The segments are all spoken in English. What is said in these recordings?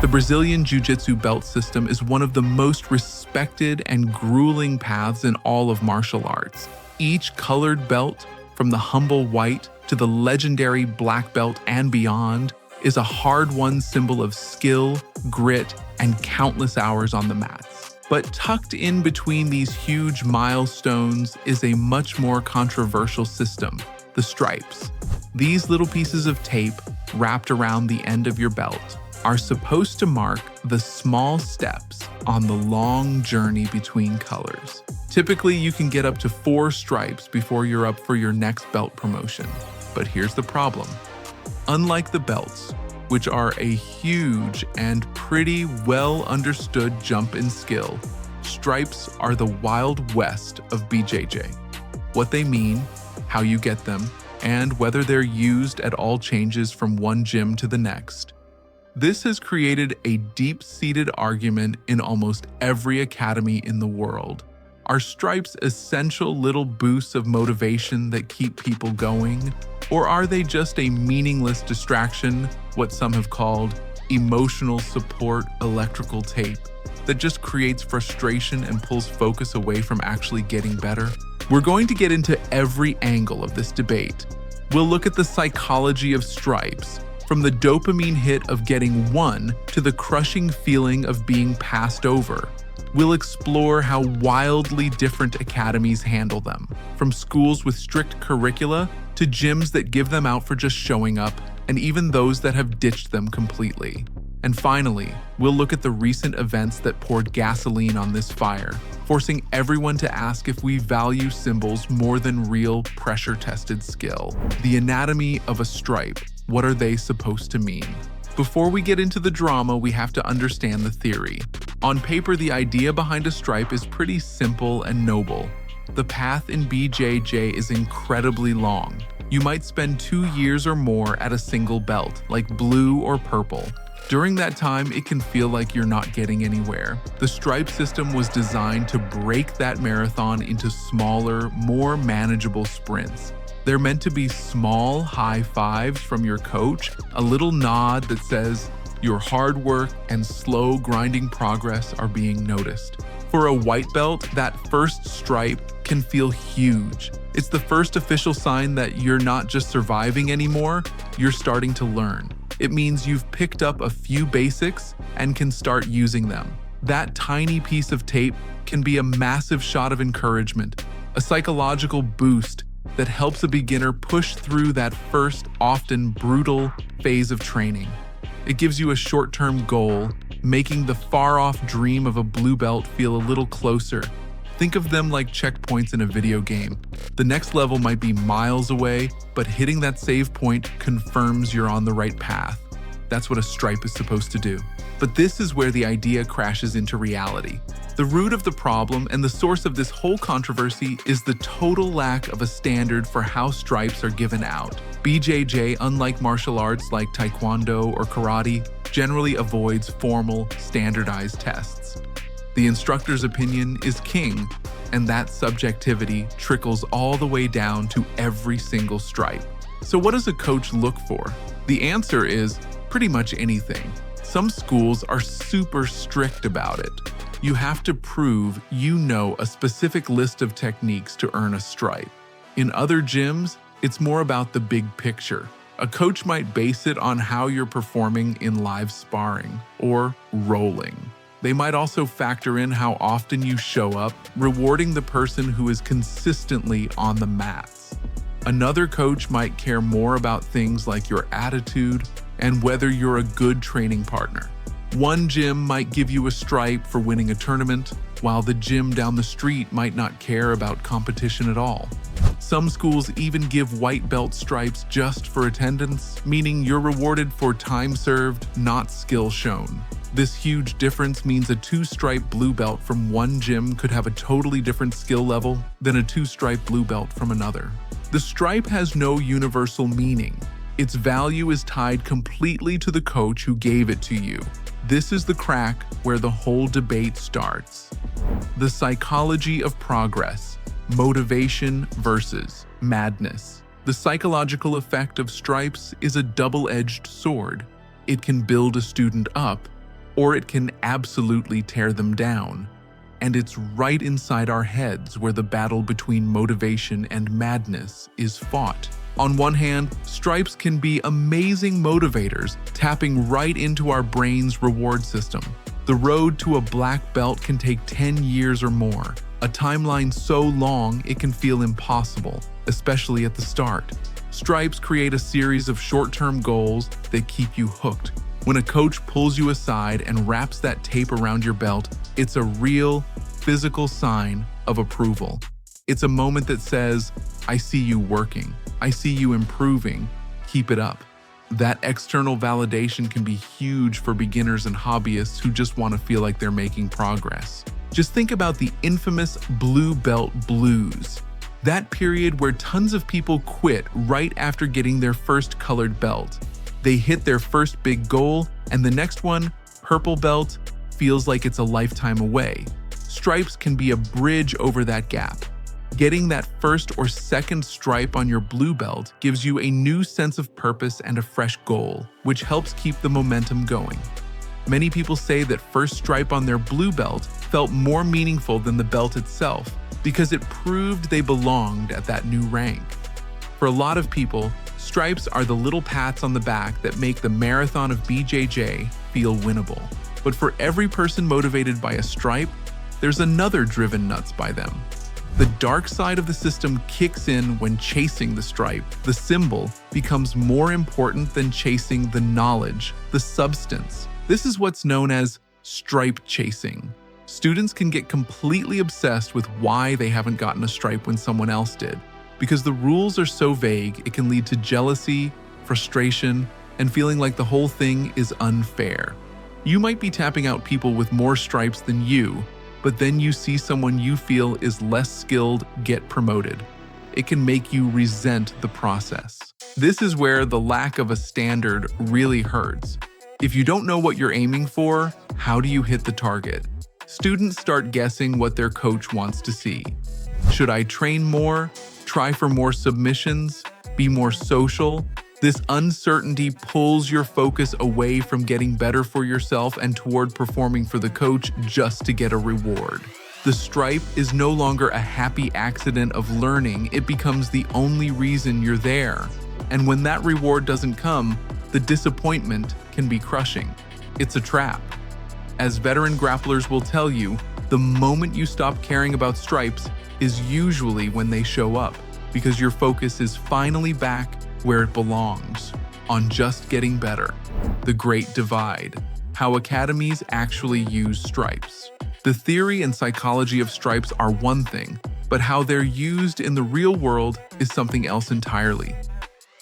The Brazilian jiu-jitsu belt system is one of the most respected and grueling paths in all of martial arts. Each colored belt, from the humble white to the legendary black belt and beyond, is a hard-won symbol of skill, grit, and countless hours on the mats. But tucked in between these huge milestones is a much more controversial system, the stripes. These little pieces of tape, wrapped around the end of your belt, are supposed to mark the small steps on the long journey between colors. Typically, you can get up to 4 stripes before you're up for your next belt promotion. But here's the problem. Unlike the belts, which are a huge and pretty well understood jump in skill, stripes are the Wild West of BJJ. What they mean, how you get them, and whether they're used at all changes from one gym to the next. This has created a deep-seated argument in almost every academy in the world. Are stripes essential little boosts of motivation that keep people going? Or are they just a meaningless distraction, what some have called emotional support electrical tape, that just creates frustration and pulls focus away from actually getting better? We're going to get into every angle of this debate. We'll look at the psychology of stripes, from the dopamine hit of getting one to the crushing feeling of being passed over. We'll explore how wildly different academies handle them, from schools with strict curricula to gyms that give them out for just showing up, and even those that have ditched them completely. And finally, we'll look at the recent events that poured gasoline on this fire, forcing everyone to ask if we value symbols more than real pressure-tested skill. The anatomy of a stripe. What are they supposed to mean? Before we get into the drama, we have to understand the theory. On paper, the idea behind a stripe is pretty simple and noble. The path in BJJ is incredibly long. You might spend 2 years or more at a single belt, like blue or purple. During that time, it can feel like you're not getting anywhere. The stripe system was designed to break that marathon into smaller, more manageable sprints. They're meant to be small high fives from your coach, a little nod that says your hard work and slow grinding progress are being noticed. For a white belt, that first stripe can feel huge. It's the first official sign that you're not just surviving anymore, you're starting to learn. It means you've picked up a few basics and can start using them. That tiny piece of tape can be a massive shot of encouragement, a psychological boost that helps a beginner push through that first, often brutal phase of training. It gives you a short-term goal, making the far-off dream of a blue belt feel a little closer. Think of them like checkpoints in a video game. The next level might be miles away, but hitting that save point confirms you're on the right path. That's what a stripe is supposed to do. But this is where the idea crashes into reality. The root of the problem and the source of this whole controversy is the total lack of a standard for how stripes are given out. BJJ, unlike martial arts like Taekwondo or karate, generally avoids formal, standardized tests. The instructor's opinion is king, and that subjectivity trickles all the way down to every single stripe. So what does a coach look for? The answer is pretty much anything. Some schools are super strict about it. You have to prove you know a specific list of techniques to earn a stripe. In other gyms, it's more about the big picture. A coach might base it on how you're performing in live sparring or rolling. They might also factor in how often you show up, rewarding the person who is consistently on the mats. Another coach might care more about things like your attitude and whether you're a good training partner. One gym might give you a stripe for winning a tournament, while the gym down the street might not care about competition at all. Some schools even give white belt stripes just for attendance, meaning you're rewarded for time served, not skill shown. This huge difference means a 2-stripe blue belt from one gym could have a totally different skill level than a 2-stripe blue belt from another. The stripe has no universal meaning. Its value is tied completely to the coach who gave it to you. This is the crack where the whole debate starts. The psychology of progress, motivation versus madness. The psychological effect of stripes is a double-edged sword. It can build a student up, or it can absolutely tear them down. And it's right inside our heads where the battle between motivation and madness is fought. On one hand, stripes can be amazing motivators, tapping right into our brain's reward system. The road to a black belt can take 10 years or more, a timeline so long it can feel impossible, especially at the start. Stripes create a series of short-term goals that keep you hooked. When a coach pulls you aside and wraps that tape around your belt, it's a real, physical sign of approval. It's a moment that says, "I see you working. I see you improving. Keep it up." That external validation can be huge for beginners and hobbyists who just want to feel like they're making progress. Just think about the infamous blue belt blues. That period where tons of people quit right after getting their first colored belt. They hit their first big goal, and the next one, purple belt, feels like it's a lifetime away. Stripes can be a bridge over that gap. Getting that first or second stripe on your blue belt gives you a new sense of purpose and a fresh goal, which helps keep the momentum going. Many people say that first stripe on their blue belt felt more meaningful than the belt itself because it proved they belonged at that new rank. For a lot of people, stripes are the little pats on the back that make the marathon of BJJ feel winnable. But for every person motivated by a stripe, there's another driven nuts by them. The dark side of the system kicks in when chasing the stripe. The symbol becomes more important than chasing the knowledge, the substance. This is what's known as stripe chasing. Students can get completely obsessed with why they haven't gotten a stripe when someone else did. Because the rules are so vague, it can lead to jealousy, frustration, and feeling like the whole thing is unfair. You might be tapping out people with more stripes than you, but then you see someone you feel is less skilled get promoted. It can make you resent the process. This is where the lack of a standard really hurts. If you don't know what you're aiming for, how do you hit the target? Students start guessing what their coach wants to see. Should I train more? Try for more submissions? Be more social? This uncertainty pulls your focus away from getting better for yourself and toward performing for the coach just to get a reward. The stripe is no longer a happy accident of learning, it becomes the only reason you're there. And when that reward doesn't come, the disappointment can be crushing. It's a trap. As veteran grapplers will tell you, the moment you stop caring about stripes is usually when they show up, because your focus is finally back where it belongs, on just getting better. The Great Divide: how academies actually use stripes. The theory and psychology of stripes are one thing, but how they're used in the real world is something else entirely.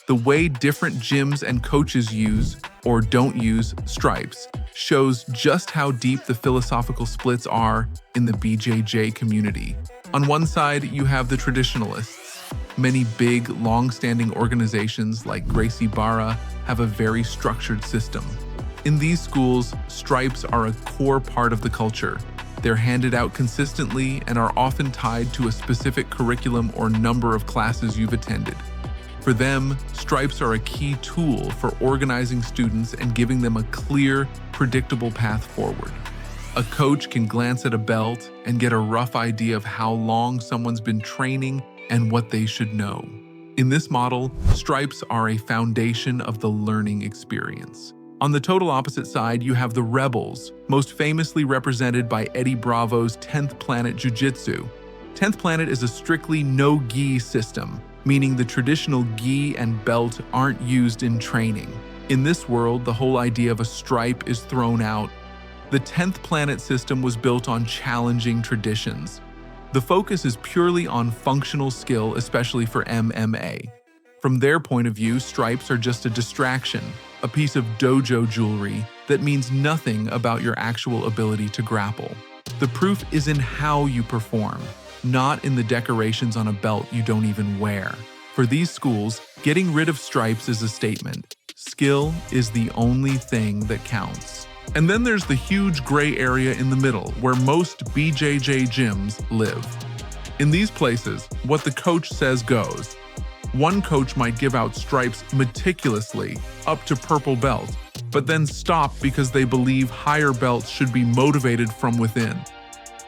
The way different gyms and coaches use or don't use stripes shows just how deep the philosophical splits are in the BJJ community. On one side, you have the traditionalists. Many big, long-standing organizations like Gracie Barra have a very structured system. In these schools, stripes are a core part of the culture. They're handed out consistently and are often tied to a specific curriculum or number of classes you've attended. For them, stripes are a key tool for organizing students and giving them a clear, predictable path forward. A coach can glance at a belt and get a rough idea of how long someone's been training and what they should know. In this model, stripes are a foundation of the learning experience. On the total opposite side, you have the rebels, most famously represented by Eddie Bravo's 10th Planet Jiu-Jitsu. 10th Planet is a strictly no-gi system, meaning the traditional gi and belt aren't used in training. In this world, the whole idea of a stripe is thrown out. The 10th Planet system was built on challenging traditions. The focus is purely on functional skill, especially for MMA. From their point of view, stripes are just a distraction, a piece of dojo jewelry that means nothing about your actual ability to grapple. The proof is in how you perform, not in the decorations on a belt you don't even wear. For these schools, getting rid of stripes is a statement. Skill is the only thing that counts. And then there's the huge gray area in the middle where most BJJ gyms live. In these places, what the coach says goes. One coach might give out stripes meticulously up to purple belt, but then stop because they believe higher belts should be motivated from within.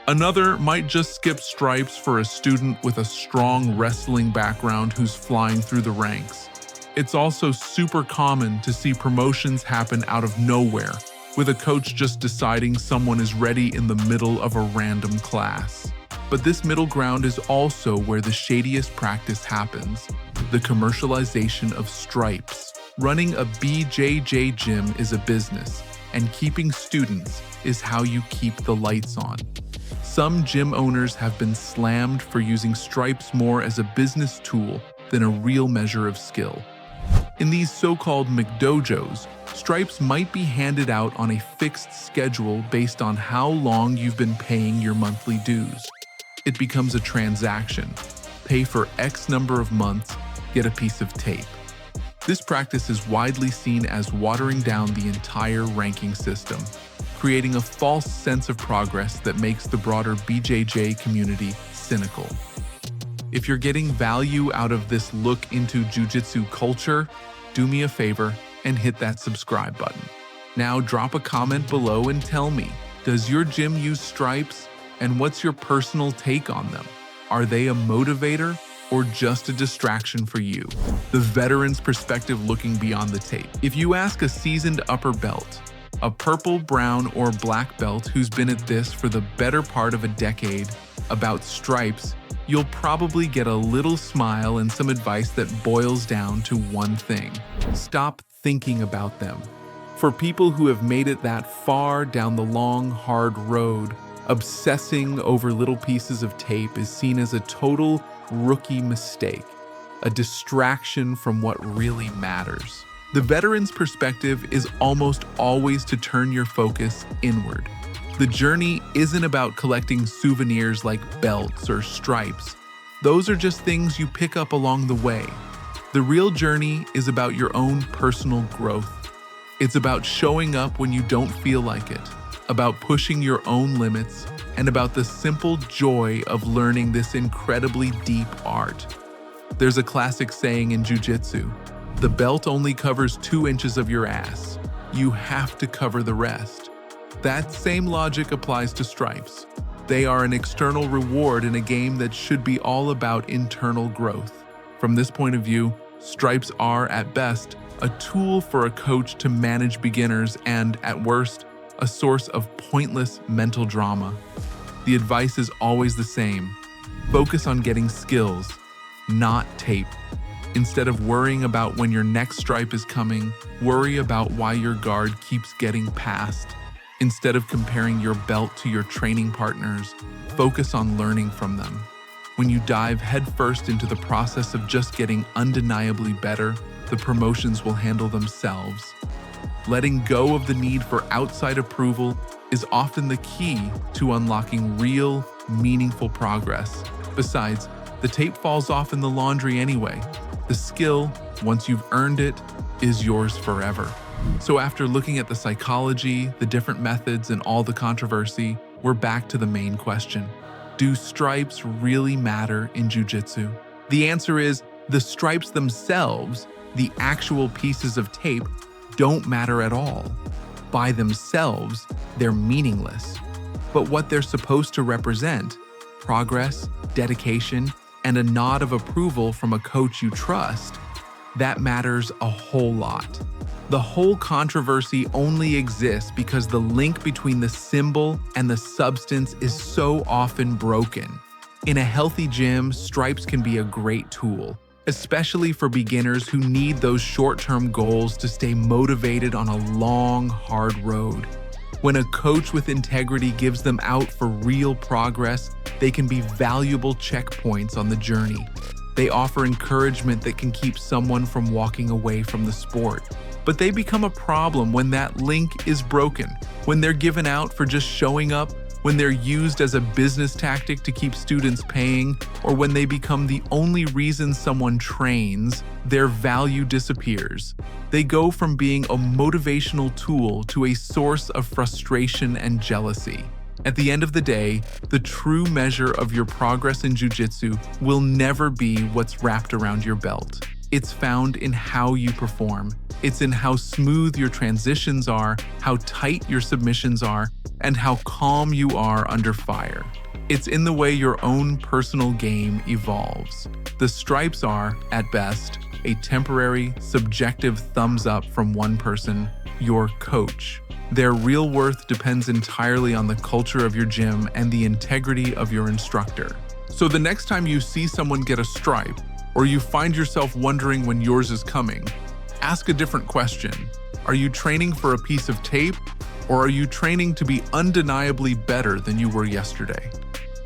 Another might just skip stripes for a student with a strong wrestling background who's flying through the ranks. It's also super common to see promotions happen out of nowhere, with a coach just deciding someone is ready in the middle of a random class. But this middle ground is also where the shadiest practice happens, the commercialization of stripes. Running a BJJ gym is a business, and keeping students is how you keep the lights on. Some gym owners have been slammed for using stripes more as a business tool than a real measure of skill. In these so-called McDojos, stripes might be handed out on a fixed schedule based on how long you've been paying your monthly dues. It becomes a transaction. Pay for X number of months, get a piece of tape. This practice is widely seen as watering down the entire ranking system, creating a false sense of progress that makes the broader BJJ community cynical. If you're getting value out of this look into jiu-jitsu culture, do me a favor and hit that subscribe button. Now drop a comment below and tell me, does your gym use stripes, and what's your personal take on them? Are they a motivator or just a distraction for you? The veteran's perspective looking beyond the tape. If you ask a seasoned upper belt, a purple, brown, or black belt who's been at this for the better part of a decade about stripes, you'll probably get a little smile and some advice that boils down to one thing: stop thinking about them. For people who have made it that far down the long, hard road, obsessing over little pieces of tape is seen as a total rookie mistake, a distraction from what really matters. The veteran's perspective is almost always to turn your focus inward. The journey isn't about collecting souvenirs like belts or stripes. Those are just things you pick up along the way. The real journey is about your own personal growth. It's about showing up when you don't feel like it, about pushing your own limits, and about the simple joy of learning this incredibly deep art. There's a classic saying in jiu-jitsu: the belt only covers 2 inches of your ass. You have to cover the rest. That same logic applies to stripes. They are an external reward in a game that should be all about internal growth. From this point of view, stripes are, at best, a tool for a coach to manage beginners and, at worst, a source of pointless mental drama. The advice is always the same: focus on getting skills, not tape. Instead of worrying about when your next stripe is coming, worry about why your guard keeps getting passed. Instead of comparing your belt to your training partners, focus on learning from them. When you dive headfirst into the process of just getting undeniably better, the promotions will handle themselves. Letting go of the need for outside approval is often the key to unlocking real, meaningful progress. Besides, the tape falls off in the laundry anyway. The skill, once you've earned it, is yours forever. So after looking at the psychology, the different methods, and all the controversy, we're back to the main question. Do stripes really matter in jiu-jitsu? The answer is, the stripes themselves, the actual pieces of tape, don't matter at all. By themselves, they're meaningless. But what they're supposed to represent, progress, dedication, and a nod of approval from a coach you trust, that matters a whole lot. The whole controversy only exists because the link between the symbol and the substance is so often broken. In a healthy gym, stripes can be a great tool, especially for beginners who need those short-term goals to stay motivated on a long, hard road. When a coach with integrity gives them out for real progress, they can be valuable checkpoints on the journey. They offer encouragement that can keep someone from walking away from the sport. But they become a problem when that link is broken, when they're given out for just showing up, when they're used as a business tactic to keep students paying, or when they become the only reason someone trains, their value disappears. They go from being a motivational tool to a source of frustration and jealousy. At the end of the day, the true measure of your progress in jiu-jitsu will never be what's wrapped around your belt. It's found in how you perform. It's in how smooth your transitions are, how tight your submissions are, and how calm you are under fire. It's in the way your own personal game evolves. The stripes are, at best, a temporary, subjective thumbs up from one person, your coach. Their real worth depends entirely on the culture of your gym and the integrity of your instructor. So the next time you see someone get a stripe, or you find yourself wondering when yours is coming, ask a different question. Are you training for a piece of tape, or are you training to be undeniably better than you were yesterday?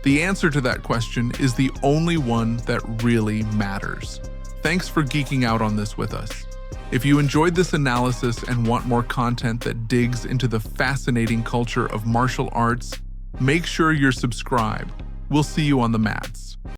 The answer to that question is the only one that really matters. Thanks for geeking out on this with us. If you enjoyed this analysis and want more content that digs into the fascinating culture of martial arts, make sure you're subscribed. We'll see you on the mats.